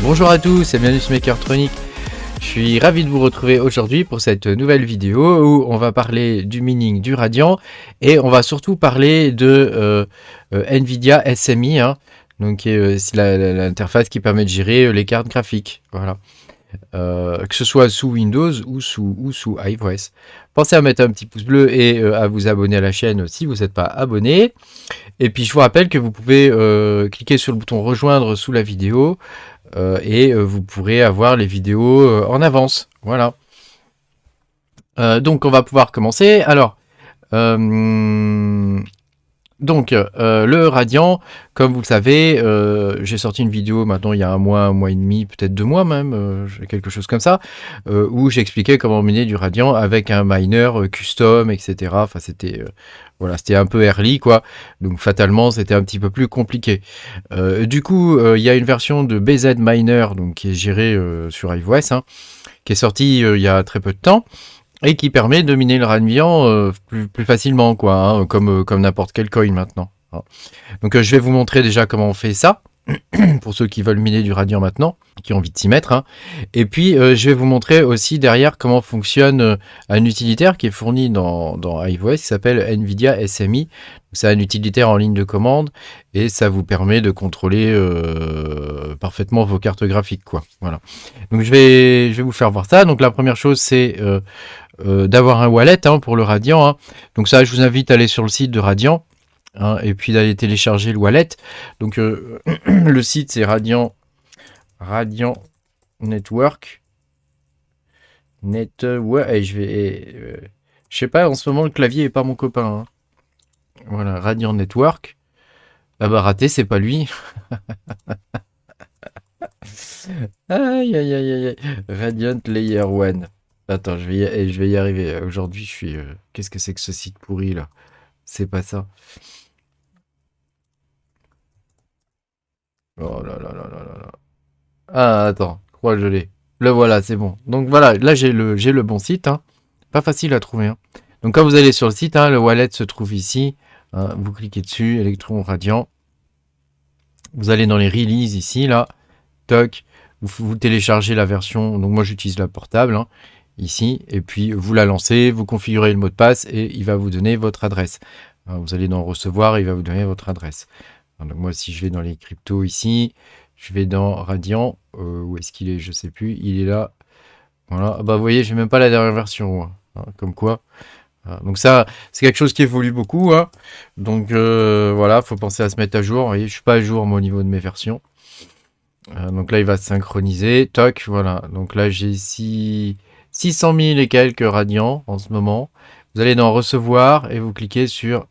Bonjour à tous et bienvenue sur Makertronic. Je suis ravi de vous retrouver aujourd'hui pour cette nouvelle vidéo où on va parler du mining du Radiant et on va surtout parler de Nvidia SMI, hein, donc c'est l'interface qui permet de gérer les cartes graphiques. Voilà. Que ce soit sous Windows ou sous iOS. Pensez à mettre un petit pouce bleu et à vous abonner à la chaîne si vous n'êtes pas abonné. Et puis je vous rappelle que vous pouvez cliquer sur le bouton rejoindre sous la vidéo et vous pourrez avoir les vidéos en avance. Voilà. Donc on va pouvoir commencer. Alors, le Radiant, comme vous le savez, j'ai sorti une vidéo maintenant il y a un mois et demi, peut-être 2 mois même, quelque chose comme ça, où j'expliquais comment miner du Radiant avec un miner custom, etc. Enfin, c'était voilà, c'était un peu early, quoi. Donc fatalement, c'était un petit peu plus compliqué. Du coup, il y a une version de BZ Miner, donc qui est gérée sur iOS, hein, qui est sortie il y a très peu de temps. Et qui permet de miner le Radiant plus facilement, quoi, hein, comme n'importe quel coin maintenant. Hein. Donc je vais vous montrer déjà comment on fait ça, pour ceux qui veulent miner du Radiant maintenant, qui ont envie de s'y mettre. Hein. Et puis je vais vous montrer aussi derrière comment fonctionne un utilitaire qui est fourni dans iOS, qui s'appelle Nvidia SMI. C'est un utilitaire en ligne de commande, et ça vous permet de contrôler parfaitement vos cartes graphiques, quoi. Voilà. Donc je vais vous faire voir ça. Donc la première chose, c'est d'avoir un wallet, hein, pour le Radiant. Hein. Donc ça, je vous invite à aller sur le site de Radiant, hein, et puis d'aller télécharger le wallet. Donc le site, c'est Radiant Network. Ouais, je sais pas, en ce moment, le clavier est pas mon copain. Hein. Voilà, Radiant Network. Ah bah raté, c'est pas lui. Aïe, aïe, aïe, aïe. Radiant Layer 1. Attends, je vais y arriver. Aujourd'hui, je suis... Qu'est-ce que c'est que ce site pourri, là? C'est pas ça. Oh là là là là là là. Ah, attends. Je crois que je l'ai. Le voilà, c'est bon. Donc voilà, là, j'ai le bon site. Hein. Pas facile à trouver. Hein. Donc quand vous allez sur le site, hein, le wallet se trouve ici. Hein, vous cliquez dessus, Electron Radiant. Vous allez dans les releases ici, là. Toc. Vous téléchargez la version. Donc moi, j'utilise la portable. Hein. Ici, et puis vous la lancez, vous configurez le mot de passe et il va vous donner votre adresse. Alors, vous allez dans recevoir, il va vous donner votre adresse. Alors, donc moi, si je vais dans les cryptos ici, je vais dans Radiant, où est-ce qu'il est, je sais plus, il est là. Voilà, bah vous voyez, j'ai même pas la dernière version, hein, comme quoi. Voilà. Donc ça, c'est quelque chose qui évolue beaucoup. Hein. Donc voilà, faut penser à se mettre à jour. Vous voyez, je suis pas à jour moi au niveau de mes versions. Donc là, il va se synchroniser. Toc, voilà. Donc là, j'ai ici 600 000 et quelques radians en ce moment. Vous allez dans recevoir et vous cliquez sur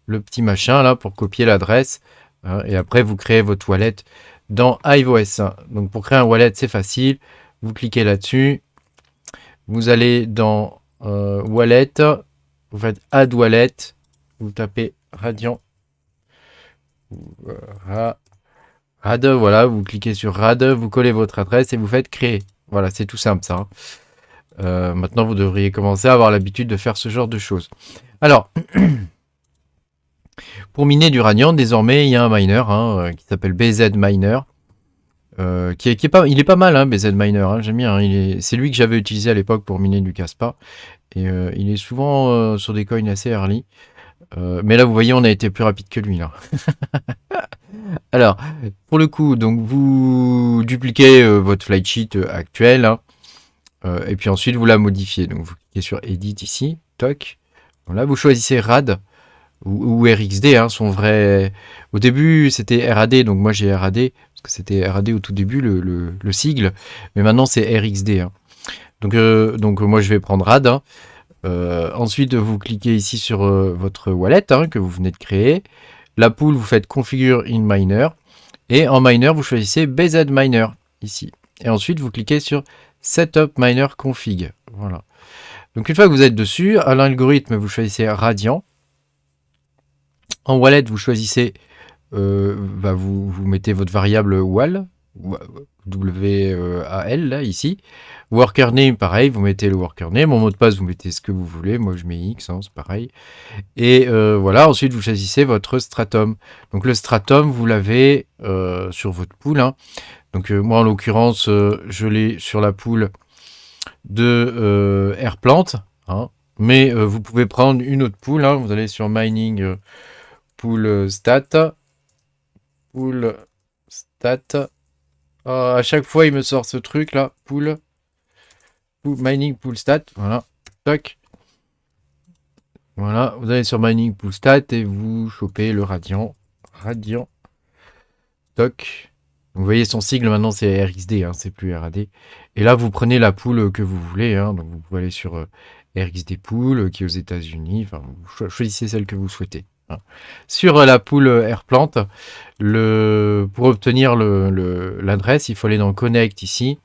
le petit machin là pour copier l'adresse. Et après, vous créez votre wallet dans iOS. Donc pour créer un wallet, c'est facile. Vous cliquez là-dessus. Vous allez dans Wallet. Vous faites Add Wallet. Vous tapez Radiant. RAD, voilà, vous cliquez sur RAD, vous collez votre adresse et vous faites créer. Voilà, c'est tout simple ça. Maintenant, vous devriez commencer à avoir l'habitude de faire ce genre de choses. Alors, pour miner du Radiant, désormais, il y a un miner hein, qui s'appelle BZ Miner. Il est pas mal, hein, BZ Miner, hein, j'aime bien. Hein, c'est lui que j'avais utilisé à l'époque pour miner du Caspa. Et il est souvent sur des coins assez early. Mais là, vous voyez, on a été plus rapide que lui. Là. Alors, pour le coup, donc vous dupliquez votre flight sheet actuelle, hein, et puis ensuite vous la modifiez. Donc vous cliquez sur Edit ici, toc. Là, vous choisissez RAD ou RXD, hein, son vrai. Au début, c'était RAD, donc moi j'ai RAD parce que c'était RAD au tout début le sigle, mais maintenant c'est RXD. Hein. Donc moi je vais prendre RAD. Hein. Ensuite, vous cliquez ici sur votre wallet hein, que vous venez de créer. La pool, vous faites Configure in Miner. Et en Miner, vous choisissez BZ Miner, ici. Et ensuite, vous cliquez sur Setup Miner Config. Voilà. Donc, une fois que vous êtes dessus, à l'algorithme, vous choisissez Radiant. En wallet, vous choisissez, vous mettez votre variable WAL, W-A-L, là, ici. Worker name, pareil, vous mettez le worker name. En mot de passe, vous mettez ce que vous voulez. Moi, je mets X, hein, c'est pareil. Et voilà, ensuite, vous choisissez votre stratum. Donc, le stratum, vous l'avez sur votre pool. Hein. Donc moi en l'occurrence, je l'ai sur la pool de Airplant, hein. Mais vous pouvez prendre une autre pool, hein. Vous allez sur mining pool stat, pool stat. À chaque fois il me sort ce truc là, pool mining pool stat, voilà, toc. Voilà, vous allez sur mining pool stat et vous chopez le radian, toc. Vous voyez son sigle maintenant c'est RXD, hein, c'est plus RAD. Et là vous prenez la pool que vous voulez, hein, donc vous pouvez aller sur RXD pool qui est aux États-Unis, enfin vous choisissez celle que vous souhaitez, hein. Sur la pool Airplant, pour obtenir l'adresse, il faut aller dans Connect ici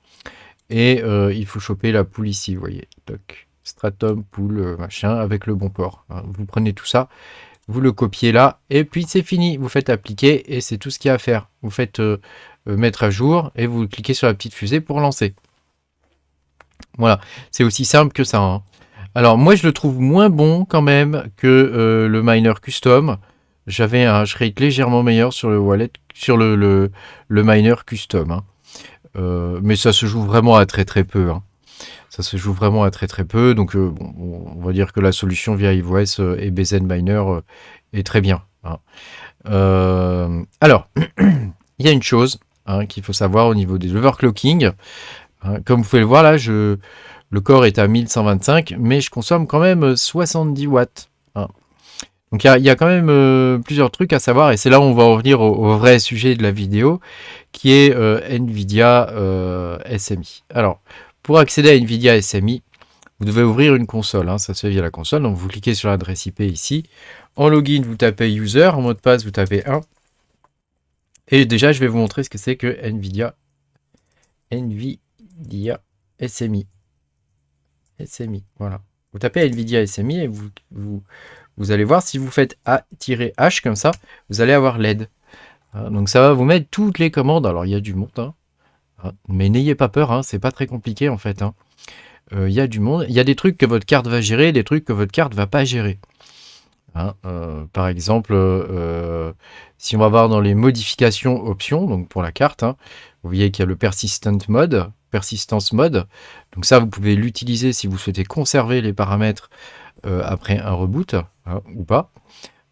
et il faut choper la pool ici, vous voyez, toc. Stratum, pool, machin, avec le bon port, hein. Vous prenez tout ça, vous le copiez là, et puis c'est fini. Vous faites appliquer, et c'est tout ce qu'il y a à faire. Vous faites mettre à jour, et vous cliquez sur la petite fusée pour lancer. Voilà, c'est aussi simple que ça, hein. Alors moi je le trouve moins bon quand même que le miner custom. J'avais un hash rate légèrement meilleur sur le wallet, sur le miner custom, hein. Mais ça se joue vraiment à très très peu, hein. Ça se joue vraiment à très très peu, donc bon, on va dire que la solution via EvoS et BZ Miner est très bien, hein. Alors, il y a une chose, hein, qu'il faut savoir au niveau des overclocking, hein. Comme vous pouvez le voir là, le corps est à 1125, mais je consomme quand même 70 watts, hein. Donc il y a quand même plusieurs trucs à savoir, et c'est là où on va revenir au vrai sujet de la vidéo, qui est NVIDIA SMI. Alors, pour accéder à NVIDIA SMI, vous devez ouvrir une console, hein, ça se fait via la console. Donc vous cliquez sur l'adresse IP ici. En login, vous tapez user. En mot de passe, vous tapez 1. Et déjà, je vais vous montrer ce que c'est que NVIDIA SMI. SMI, voilà. Vous tapez NVIDIA SMI et vous allez voir, si vous faites A-H comme ça, vous allez avoir l'aide. Donc ça va vous mettre toutes les commandes. Alors il y a du monde, hein. Mais n'ayez pas peur, hein, c'est pas très compliqué en fait, hein. Il y a du monde, il y a des trucs que votre carte va gérer, des trucs que votre carte va pas gérer, hein. Par exemple, si on va voir dans les modifications options, donc pour la carte, hein, vous voyez qu'il y a le persistence mode. Donc ça, vous pouvez l'utiliser si vous souhaitez conserver les paramètres après un reboot, hein, ou pas.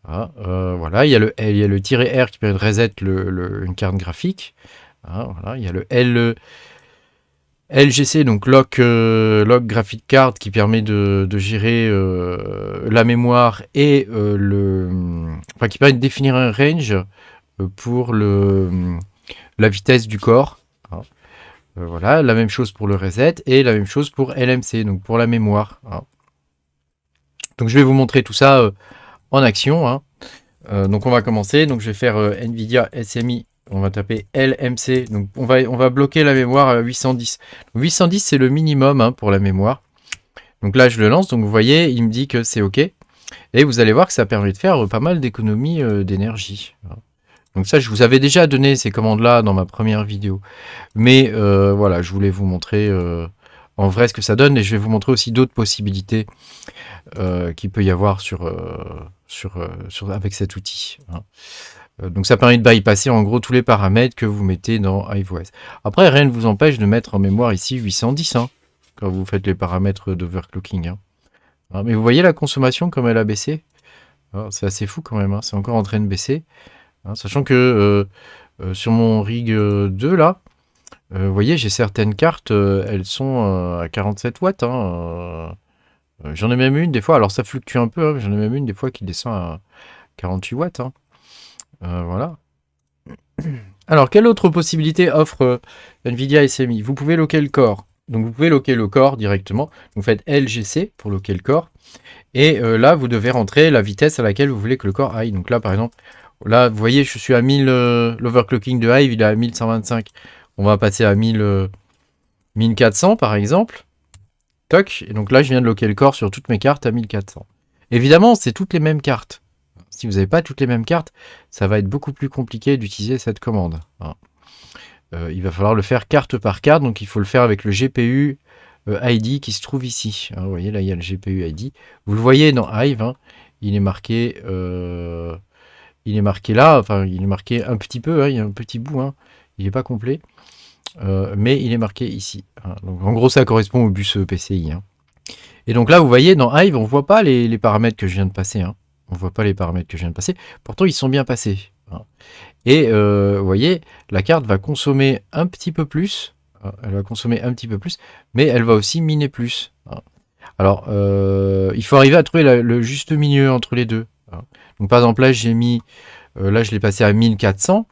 Voilà, il y a le -R qui permet de reset une carte graphique, hein, voilà, il y a le LGC, donc Lock Graphic Card, qui permet de gérer la mémoire et enfin, qui permet de définir un range pour la vitesse du corps, hein. Voilà, la même chose pour le reset et la même chose pour LMC, donc pour la mémoire, hein. Donc je vais vous montrer tout ça en action, hein. Donc on va commencer. Donc je vais faire NVIDIA SMI. On va taper LMC. Donc on va bloquer la mémoire à 810. Donc 810 c'est le minimum, hein, pour la mémoire. Donc là je le lance. Donc vous voyez, il me dit que c'est OK. Et vous allez voir que ça permet de faire pas mal d'économies d'énergie. Donc ça, je vous avais déjà donné ces commandes-là dans ma première vidéo. Mais voilà, je voulais vous montrer en vrai ce que ça donne. Et je vais vous montrer aussi d'autres possibilités qu'il peut y avoir avec cet outil, hein. Donc ça permet de bypasser en gros tous les paramètres que vous mettez dans EvoS. Après, rien ne vous empêche de mettre en mémoire ici 810, hein, quand vous faites les paramètres d'overclocking, hein. Mais vous voyez la consommation comme elle a baissé. C'est assez fou quand même, hein. C'est encore en train de baisser, hein, sachant que sur mon rig 2 là, vous voyez, j'ai certaines cartes, elles sont à 47 watts, hein. J'en ai même une des fois, alors ça fluctue un peu, hein, j'en ai même une des fois qui descend à 48 watts, hein. Voilà. Alors, quelle autre possibilité offre NVIDIA SMI? Vous pouvez loquer le corps. Donc, vous pouvez loquer le corps directement. Vous faites LGC pour loquer le corps. Et là, vous devez rentrer la vitesse à laquelle vous voulez que le corps aille. Donc là, par exemple, là, vous voyez, je suis à 1000, l'overclocking de Hive, il est à 1125. On va passer à 1400, par exemple. Toc. Et donc là, je viens de loquer le corps sur toutes mes cartes à 1400. Évidemment, c'est toutes les mêmes cartes. Si vous n'avez pas toutes les mêmes cartes, ça va être beaucoup plus compliqué d'utiliser cette commande, hein. Il va falloir le faire carte par carte, donc il faut le faire avec le GPU ID qui se trouve ici, hein. Vous voyez, là, il y a le GPU ID. Vous le voyez dans Hive, hein, il est marqué là, enfin, il est marqué un petit peu, hein, il y a un petit bout, hein, il n'est pas complet. mais il est marqué ici. Hein. Donc en gros, ça correspond au bus PCI. Hein. Et donc là, vous voyez, dans Hive, on ne voit pas les paramètres que je viens de passer. Hein. On ne voit pas les paramètres que je viens de passer. Pourtant, ils sont bien passés. Hein. Et vous voyez, la carte va consommer un petit peu plus. Elle va consommer un petit peu plus, mais elle va aussi miner plus. Hein. Alors, il faut arriver à trouver le juste milieu entre les deux. Hein. Donc par exemple, là, j'ai mis... là, je l'ai passé à 1400.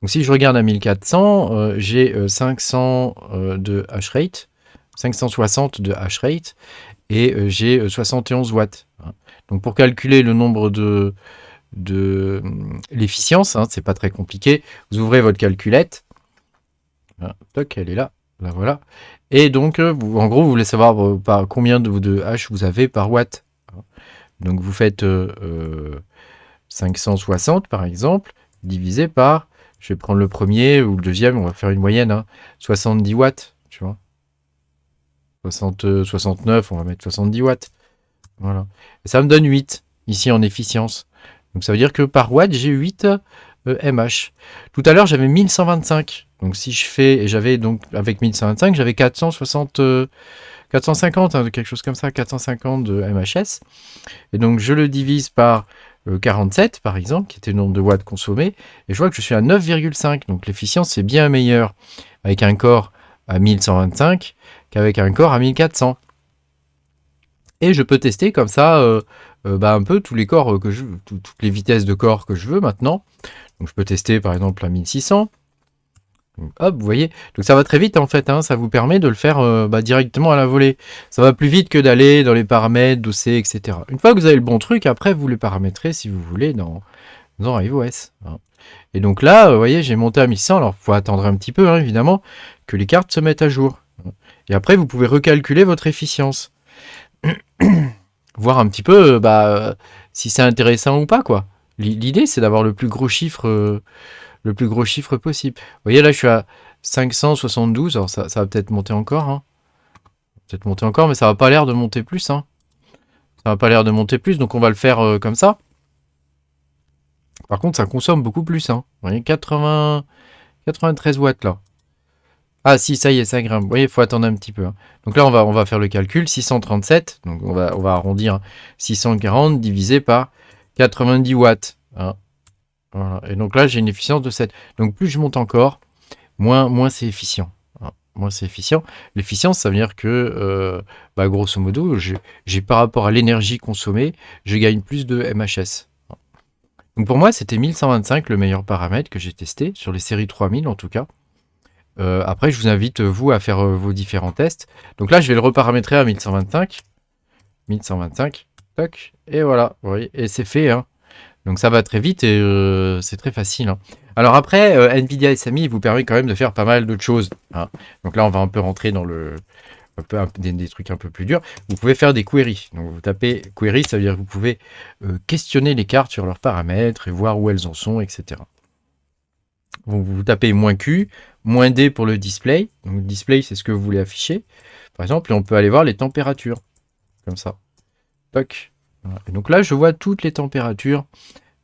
Donc si je regarde à 1400, j'ai 500 de hash rate, 560 de hash rate, et j'ai 71 watts. Hein. Donc pour calculer le nombre de l'efficience, hein, c'est pas très compliqué. Vous ouvrez votre calculette. Hein, toc, elle est là. Là voilà. Et donc, vous, en gros, vous voulez savoir par combien de hash vous avez par watt. Hein. Donc vous faites 560 par exemple, divisé par, je vais prendre le premier ou le deuxième, on va faire une moyenne, hein, 70 watts, tu vois. 69, on va mettre 70 watts. Voilà. Et ça me donne 8 ici en efficience. Donc ça veut dire que par watt, j'ai 8 mH. Tout à l'heure, j'avais 1125. Donc si je fais, et j'avais donc avec 1125, j'avais 460, 450, hein, quelque chose comme ça, 450 de MHS. Et donc je le divise par 47 par exemple, qui était le nombre de watts consommés, et je vois que je suis à 9,5. Donc l'efficience c'est bien meilleure avec un corps à 1125 qu'avec un corps à 1400. Et je peux tester comme ça un peu tous les corps que je veux, toutes les vitesses de corps que je veux maintenant. Donc je peux tester par exemple à 1600. Donc, hop, vous voyez. Donc ça va très vite en fait, hein, ça vous permet de le faire directement à la volée. Ça va plus vite que d'aller dans les paramètres, dossiers, etc. Une fois que vous avez le bon truc, après vous les paramétrez si vous voulez dans RiveOS. Hein. Et donc là, vous voyez, j'ai monté à 1100. Alors il faut attendre un petit peu, hein, évidemment, que les cartes se mettent à jour. Et après, vous pouvez recalculer votre efficience. Voir un petit peu si c'est intéressant ou pas, quoi. L'idée, c'est d'avoir le plus gros chiffre possible. Vous voyez, là, je suis à 572. Alors, ça va peut-être monter encore. Hein. Peut-être monter encore, mais ça va pas l'air de monter plus. Hein. Ça va pas l'air de monter plus, donc on va le faire comme ça. Par contre, ça consomme beaucoup plus. Hein. Vous voyez, 93 watts, là. Ah si, ça y est, ça grimpe. Vous voyez, il faut attendre un petit peu. Hein. Donc là, on va faire le calcul. 637, donc on va arrondir. Hein. 640 divisé par 90 watts. Hein. Voilà. Et donc là, j'ai une efficience de 7. Donc plus je monte encore, moins c'est efficient. Hein. Moins c'est efficient. L'efficience, ça veut dire que, grosso modo, j'ai par rapport à l'énergie consommée, je gagne plus de MHS. Donc pour moi, c'était 1125 le meilleur paramètre que j'ai testé, sur les séries 3000 en tout cas. Après, je vous invite, vous, à faire vos différents tests. Donc là, je vais le reparamétrer à 1125. 1125, toc, et voilà, vous voyez, et c'est fait. Hein. Donc ça va très vite et c'est très facile. Hein. Alors après, NVIDIA SMI vous permet quand même de faire pas mal d'autres choses. Hein. Donc là, on va un peu rentrer dans des trucs un peu plus durs. Vous pouvez faire des queries. Donc vous tapez query, ça veut dire que vous pouvez questionner les cartes sur leurs paramètres et voir où elles en sont, etc. Vous tapez "-q", "-d" pour le display. Donc le display, c'est ce que vous voulez afficher. Par exemple, et on peut aller voir les températures. Comme ça. Toc. Voilà. Et donc là, je vois toutes les températures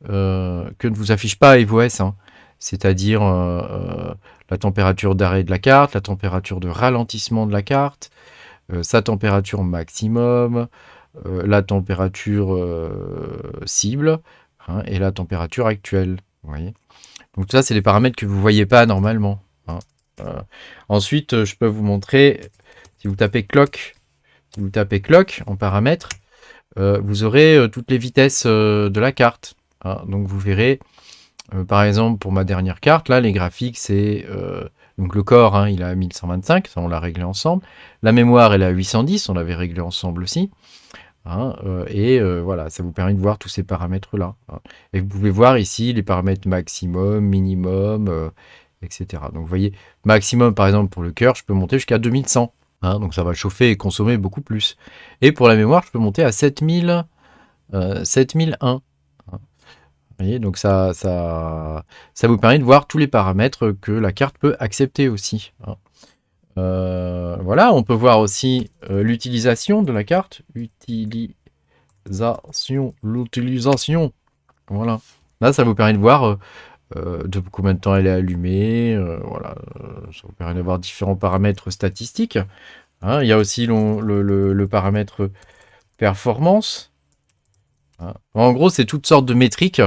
que ne vous affiche pas EvoS. Hein. C'est-à-dire la température d'arrêt de la carte, la température de ralentissement de la carte, sa température maximum, la température cible hein, et la température actuelle. Vous voyez. Donc tout ça, c'est des paramètres que vous ne voyez pas normalement. Hein. Ensuite, je peux vous montrer, si vous tapez clock en paramètres, vous aurez toutes les vitesses de la carte. Hein. Donc vous verrez, par exemple, pour ma dernière carte, là, les graphiques, c'est... donc le corps, hein, il est à 1125, ça on l'a réglé ensemble. La mémoire, elle est à 810, on l'avait réglé ensemble aussi. Hein, voilà, ça vous permet de voir tous ces paramètres-là. Hein. Et vous pouvez voir ici les paramètres maximum, minimum, etc. Donc vous voyez, maximum par exemple pour le cœur, je peux monter jusqu'à 2100. Hein, donc ça va chauffer et consommer beaucoup plus. Et pour la mémoire, je peux monter à 7001. Hein. Vous voyez, donc ça vous permet de voir tous les paramètres que la carte peut accepter aussi. Hein. Voilà, on peut voir aussi l'utilisation de la carte. L'utilisation. Voilà. Là, ça vous permet de voir de combien de temps elle est allumée. Voilà, ça vous permet d'avoir différents paramètres statistiques. Hein. Il y a aussi le paramètre performance. Hein. En gros, c'est toutes sortes de métriques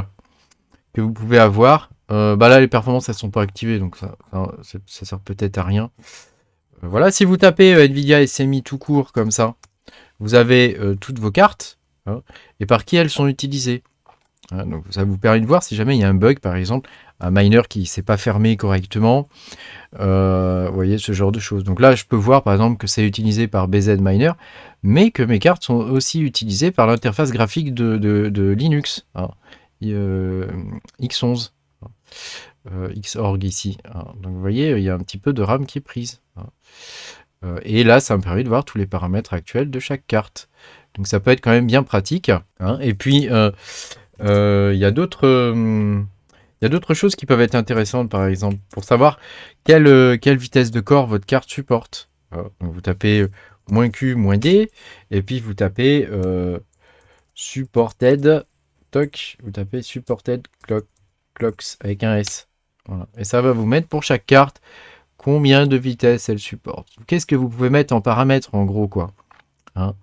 que vous pouvez avoir. Bah là, les performances, elles sont pas activées, donc ça sert peut-être à rien. Voilà, si vous tapez NVIDIA SMI tout court comme ça, vous avez toutes vos cartes, hein, et par qui elles sont utilisées. Hein, donc ça vous permet de voir si jamais il y a un bug, par exemple, un miner qui ne s'est pas fermé correctement. Vous voyez, ce genre de choses. Donc là, je peux voir, par exemple, que c'est utilisé par BZ Miner, mais que mes cartes sont aussi utilisées par l'interface graphique de Linux. Hein, X11. Xorg ici. Hein. Donc vous voyez, il y a un petit peu de RAM qui est prise. Hein. Et là, ça me permet de voir tous les paramètres actuels de chaque carte. Donc ça peut être quand même bien pratique. Hein. Et puis, il y a d'autres choses qui peuvent être intéressantes, par exemple, pour savoir quelle vitesse de corps votre carte supporte. Donc vous tapez -Q, -D, et puis vous tapez supported, toc, vous tapez supported clocks avec un S. Voilà. Et ça va vous mettre pour chaque carte combien de vitesse elle supporte. Qu'est-ce que vous pouvez mettre en paramètres, en gros, quoi. Hein.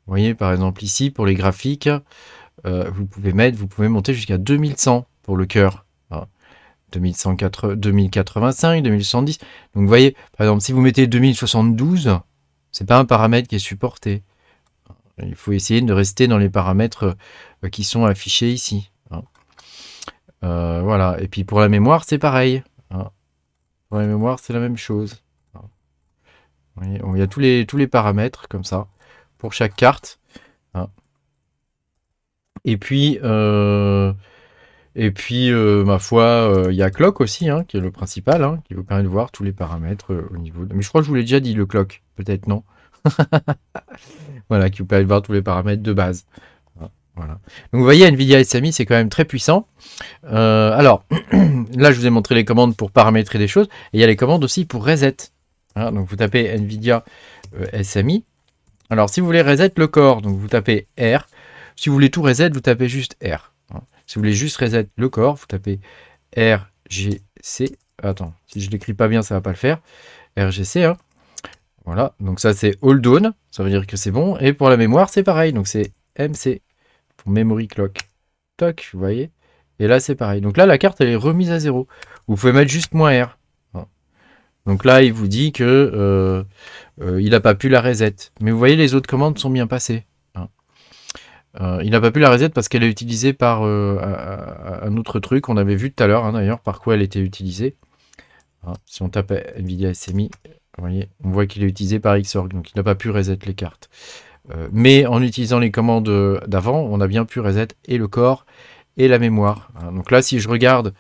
Vous voyez, par exemple, ici, pour les graphiques, vous pouvez monter jusqu'à 2100 pour le cœur. 2085, 2110. Donc vous voyez, par exemple, si vous mettez 2072, c'est pas un paramètre qui est supporté. Il faut essayer de rester dans les paramètres qui sont affichés ici. Voilà. Et puis pour la mémoire, c'est pareil. Pour la mémoire, c'est la même chose. Vous voyez, il y a tous les paramètres comme ça pour chaque carte. Et puis, ma foi, il y a clock aussi, hein, qui est le principal, hein, qui vous permet de voir tous les paramètres au niveau. Mais je crois que je vous l'ai déjà dit, le clock. Peut-être non. Voilà, qui vous permet de voir tous les paramètres de base. Voilà. Donc vous voyez, NVIDIA SMI, c'est quand même très puissant. Alors, là, je vous ai montré les commandes pour paramétrer des choses. Et il y a les commandes aussi pour reset. Hein, donc vous tapez NVIDIA SMI. Alors, si vous voulez reset le corps, donc vous tapez R. Si vous voulez tout reset, vous tapez juste R. Hein. Si vous voulez juste reset le corps, vous tapez RGC. Attends, si je ne l'écris pas bien, ça ne va pas le faire. RGC, hein. Voilà, donc ça c'est all down, ça veut dire que c'est bon. Et pour la mémoire, c'est pareil, donc c'est MC, pour memory clock. Toc, vous voyez. Et là, c'est pareil. Donc là, la carte, elle est remise à 0. Vous pouvez mettre juste -R. Donc là, il vous dit que il n'a pas pu la reset. Mais vous voyez, les autres commandes sont bien passées. Il n'a pas pu la reset parce qu'elle est utilisée par un autre truc. On avait vu tout à l'heure, hein, d'ailleurs, par quoi elle était utilisée. Si on tape NVIDIA SMI, vous voyez, on voit qu'il est utilisé par Xorg. Donc il n'a pas pu reset les cartes. Mais en utilisant les commandes d'avant, on a bien pu reset et le corps et la mémoire. Donc là, si je regarde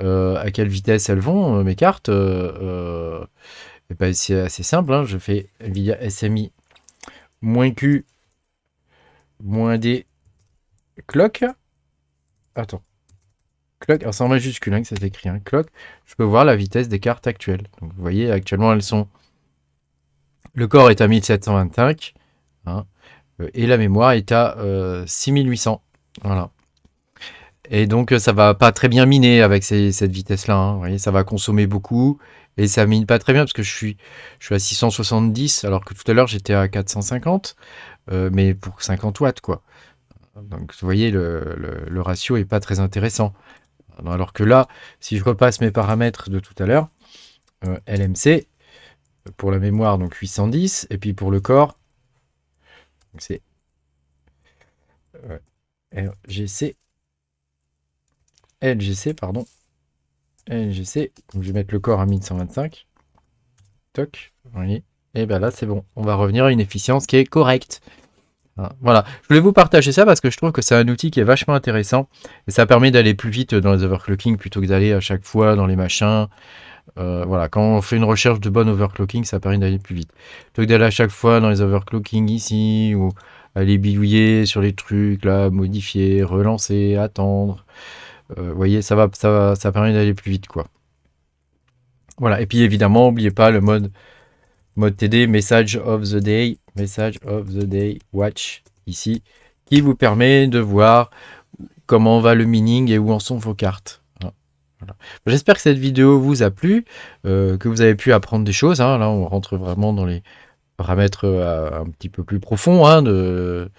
à quelle vitesse elles vont, mes cartes, et ben c'est assez simple. Hein, je fais NVIDIA SMI -Q -D clock. Attends. Clock, alors c'est en majuscule hein, que c'est écrit. Hein, clock. Je peux voir la vitesse des cartes actuelles. Donc vous voyez, actuellement elles sont. Le corps est à 1725. Hein, et la mémoire est à 6800. Voilà. Et donc ça va pas très bien miner avec cette vitesse-là. Hein. Vous voyez, ça va consommer beaucoup. Et ça mine pas très bien parce que je suis à 670 alors que tout à l'heure j'étais à 450. Mais pour 50 watts quoi. Donc vous voyez, le ratio est pas très intéressant. Alors que là, si je repasse mes paramètres de tout à l'heure, LMC, pour la mémoire, donc 810, et puis pour le corps, c'est LGC, pardon, LGC, donc je vais mettre le corps à 1125, toc, vous voyez, et bien là c'est bon, on va revenir à une efficience qui est correcte. Voilà, je voulais vous partager ça parce que je trouve que c'est un outil qui est vachement intéressant et ça permet d'aller plus vite dans les overclocking plutôt que d'aller à chaque fois dans les machins. Voilà, quand on fait une recherche de bon overclocking, ça permet d'aller plus vite. Plutôt que d'aller à chaque fois dans les overclocking ici ou aller bidouiller sur les trucs là, modifier, relancer, attendre. Vous voyez, ça permet d'aller plus vite quoi. Voilà, et puis évidemment, n'oubliez pas le mode TD, Message of the Day, Watch, ici, qui vous permet de voir comment va le mining et où en sont vos cartes. Voilà. J'espère que cette vidéo vous a plu, que vous avez pu apprendre des choses. Hein. Là, on rentre vraiment dans les paramètres un petit peu plus profonds hein, de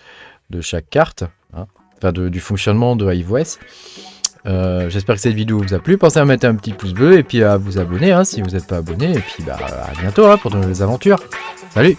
chaque carte, hein. Enfin du fonctionnement de iOS. J'espère que cette vidéo vous a plu. Pensez à mettre un petit pouce bleu et puis à vous abonner hein, si vous n'êtes pas abonné. Et puis bah, à bientôt hein, pour de nouvelles aventures. Salut!